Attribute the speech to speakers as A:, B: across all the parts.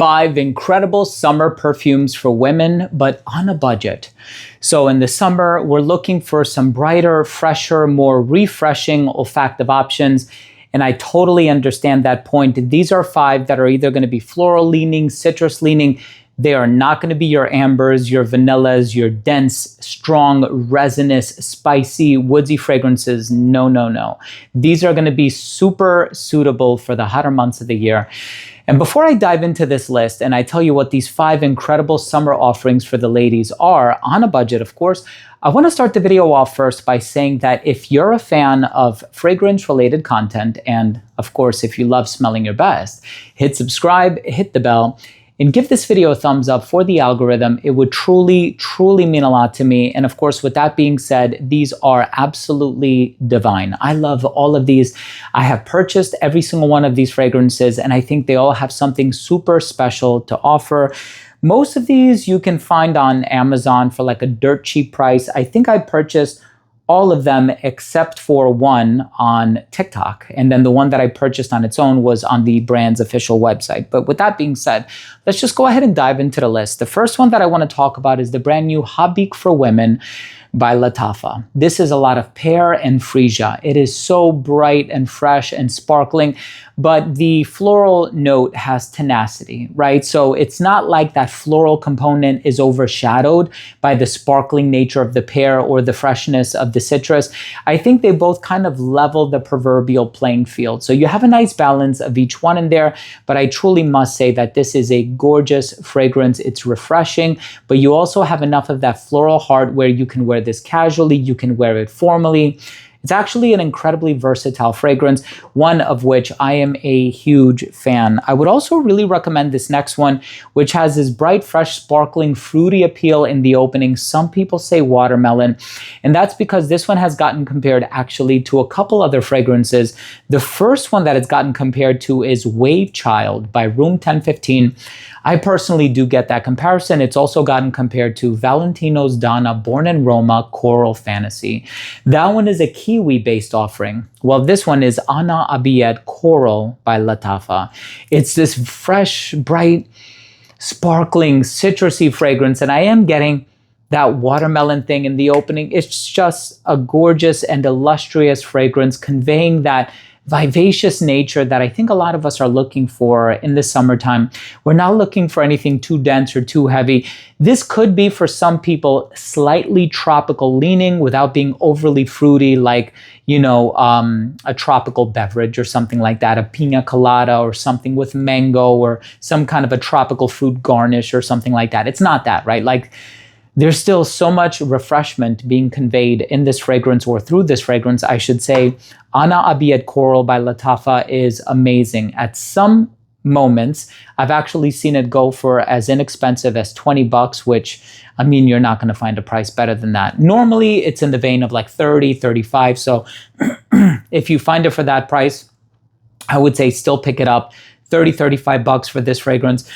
A: 5 incredible summer perfumes for women, but on a budget. So in the summer, we're looking for some brighter, fresher, more refreshing olfactive options. And I totally understand that point. These are 5 that are either going to be floral leaning, citrus leaning. They are not going to be your ambers, your vanillas, your dense, strong, resinous, spicy, woodsy fragrances. No, no, no. These are going to be super suitable for the hotter months of the year. And before I dive into this list and I tell you what these 5 incredible summer offerings for the ladies are, on a budget, of course, I want to start the video off first by saying that if you're a fan of fragrance-related content, and of course, if you love smelling your best, hit subscribe, hit the bell, and give this video a thumbs up for the algorithm. It would truly, truly mean a lot to me. And of course, with that being said, these are absolutely divine. I love all of these. I have purchased every single one of these fragrances, and I think they all have something super special to offer. Most of these you can find on Amazon for like a dirt cheap price. I think I purchased all of them except for one on TikTok. And then the one that I purchased on its own was on the brand's official website. But with that being said, let's just go ahead and dive into the list. The first one that I want to talk about is the brand new Habik for Women by Lattafa. This is a lot of pear and freesia. It is so bright and fresh and sparkling, but the floral note has tenacity, right? So it's not like that floral component is overshadowed by the sparkling nature of the pear or the freshness of the citrus. I think they both kind of level the proverbial playing field. So you have a nice balance of each one in there, but I truly must say that this is a gorgeous fragrance. It's refreshing, but you also have enough of that floral heart where you can wear this casually, you can wear it formally. It's actually an incredibly versatile fragrance, one of which I am a huge fan. I would also really recommend this next one, which has this bright, fresh, sparkling, fruity appeal in the opening. Some people say watermelon, and that's because this one has gotten compared actually to a couple other fragrances. The first one that it's gotten compared to is Wave Child by Room 1015. I personally do get that comparison. It's also gotten compared to Valentino's Donna Born in Roma Coral Fantasy. That one is a Kiwi-based offering. Well, this one is Ana Abiyed Coral by Lattafa. It's this fresh, bright, sparkling, citrusy fragrance, and I am getting that watermelon thing in the opening. It's just a gorgeous and illustrious fragrance conveying that vivacious nature that I think a lot of us are looking for in the summertime. We're not looking for anything too dense or too heavy. This could be for some people slightly tropical leaning without being overly fruity, like, you know, a tropical beverage or something like that, a pina colada or something with mango or some kind of a tropical fruit garnish or something like that. It's not that, right? Like, there's still so much refreshment being conveyed in this fragrance, or through this fragrance, I should say. Ana Abiyed Coral by Lattafa is amazing. At some moments, I've actually seen it go for as inexpensive as $20, which, I mean, you're not going to find a price better than that. Normally, it's in the vein of like 30, 35. So if you find it for that price, I would say still pick it up. 30, 35 bucks for this fragrance,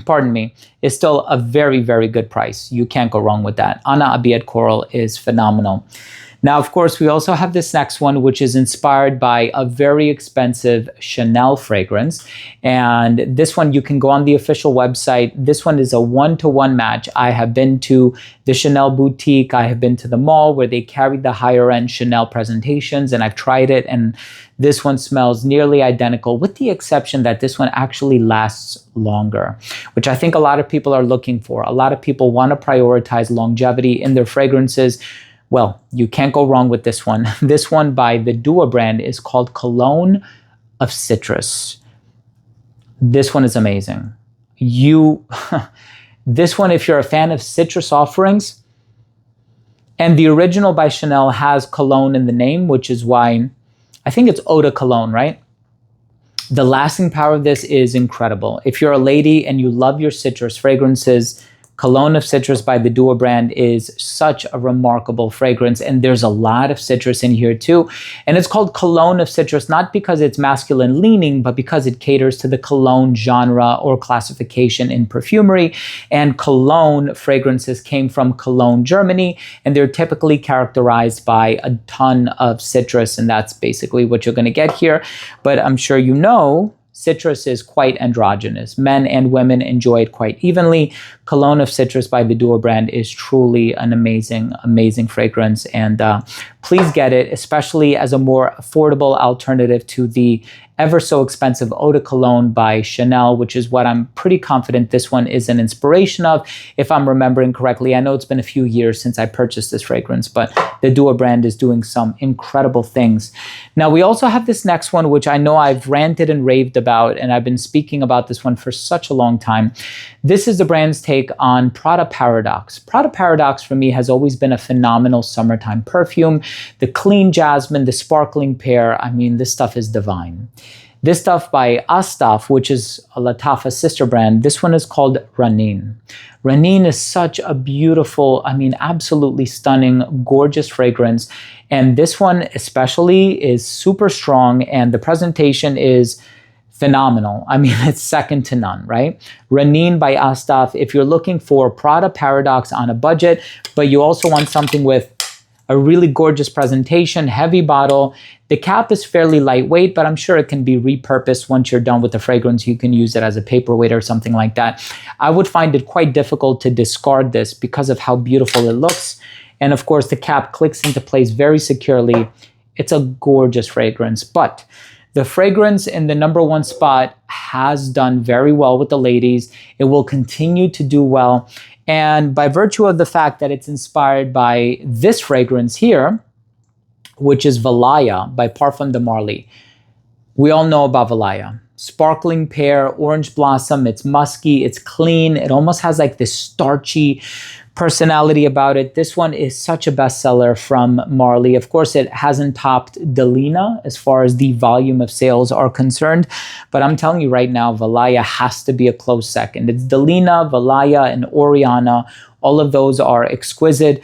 A: pardon me, is still a very, very good price. You can't go wrong with that. Ana Abiyed Coral is phenomenal. Now, of course, we also have this next one, which is inspired by a very expensive Chanel fragrance. And this one, you can go on the official website. This one is a 1-to-1 match. I have been to the Chanel boutique. I have been to the mall where they carry the higher end Chanel presentations, and I've tried it. And this one smells nearly identical, with the exception that this one actually lasts longer, which I think a lot of people are looking for. A lot of people want to prioritize longevity in their fragrances. Well, you can't go wrong with this one. This one by the Dua brand is called Cologne of Citrus. This one is amazing. This one, if you're a fan of citrus offerings, and the original by Chanel has cologne in the name, which is why I think it's Eau de Cologne, right? The lasting power of this is incredible. If you're a lady and you love your citrus fragrances, Cologne of Citrus by the Dua brand is such a remarkable fragrance, and there's a lot of citrus in here too. And it's called Cologne of Citrus, not because it's masculine leaning, but because it caters to the cologne genre or classification in perfumery. And cologne fragrances came from Cologne, Germany, and they're typically characterized by a ton of citrus, and that's basically what you're going to get here. But I'm sure you know, citrus is quite androgynous. Men and women enjoy it quite evenly. Cologne of Citrus by the Duo brand is truly an amazing, amazing fragrance. And please get it, especially as a more affordable alternative to the ever so expensive Eau de Cologne by Chanel, which is what I'm pretty confident this one is an inspiration of, if I'm remembering correctly. I know it's been a few years since I purchased this fragrance, but the Duo brand is doing some incredible things. Now, we also have this next one, which I know I've ranted and raved about, and I've been speaking about this one for such a long time. This is the brand's take on Prada Paradox. Prada Paradox for me has always been a phenomenal summertime perfume. The clean jasmine, the sparkling pear, I mean, this stuff is divine. This stuff by Astaf, which is a Lattafa sister brand, this one is called Ranin. Ranin is such a beautiful, I mean, absolutely stunning, gorgeous fragrance. And this one especially is super strong, and the presentation is phenomenal. I mean, it's second to none, right? Ranin by Astaf. If you're looking for Prada Paradox on a budget, but you also want something with a really gorgeous presentation, heavy bottle. The cap is fairly lightweight, but I'm sure it can be repurposed once you're done with the fragrance. You can use it as a paperweight or something like that. I would find it quite difficult to discard this because of how beautiful it looks. And of course, the cap clicks into place very securely. It's a gorgeous fragrance, but the fragrance in the #1 spot has done very well with the ladies. It will continue to do well. And by virtue of the fact that it's inspired by this fragrance here, which is Valaya by Parfum de Marly. We all know about Valaya. Sparkling pear, orange blossom, it's musky, it's clean. It almost has like this starchy personality about it. This one is such a bestseller from Marly. Of course, it hasn't topped Delina as far as the volume of sales are concerned, but I'm telling you right now, Valaya has to be a close second. It's Delina, Valaya, and Oriana. All of those are exquisite.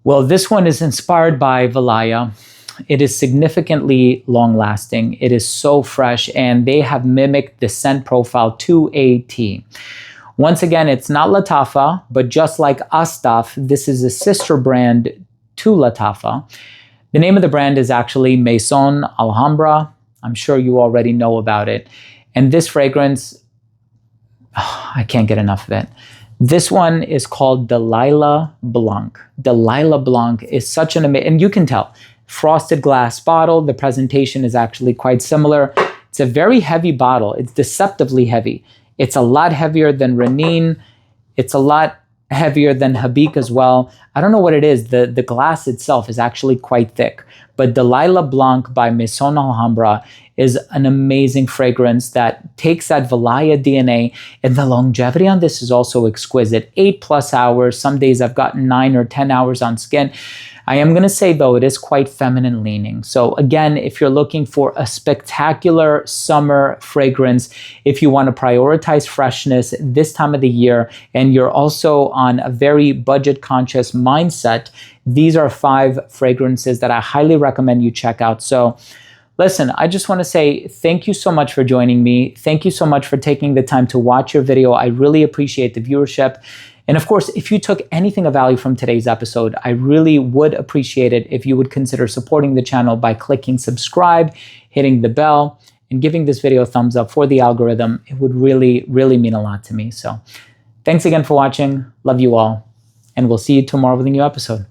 A: Well, this one is inspired by Valaya. It is significantly long-lasting. It is so fresh, and they have mimicked the scent profile to a T. Once again, it's not Lattafa, but just like Astaf, this is a sister brand to Lattafa. The name of the brand is actually Maison Alhambra. I'm sure you already know about it. And this fragrance, I can't get enough of it. This one is called Delilah Blanc. Delilah Blanc is such an amazing, and you can tell, frosted glass bottle. The presentation is actually quite similar. It's a very heavy bottle. It's deceptively heavy. It's a lot heavier than Ranin. It's a lot heavier than Habik as well. I don't know what it is. The glass itself is actually quite thick. But Delilah Blanc by Maison Alhambra is an amazing fragrance that takes that Valaya DNA, and the longevity on this is also exquisite. 8+ hours. Some days I've gotten 9 or 10 hours on skin. I am going to say, though, it is quite feminine leaning. So again, if you're looking for a spectacular summer fragrance, if you want to prioritize freshness this time of the year, and you're also on a very budget conscious mindset, these are 5 fragrances that I highly recommend you check out. So listen, I just want to say thank you so much for joining me. Thank you so much for taking the time to watch your video. I really appreciate the viewership. And of course, if you took anything of value from today's episode, I really would appreciate it if you would consider supporting the channel by clicking subscribe, hitting the bell, and giving this video a thumbs up for the algorithm. It would really, really mean a lot to me. So thanks again for watching. Love you all. And we'll see you tomorrow with a new episode.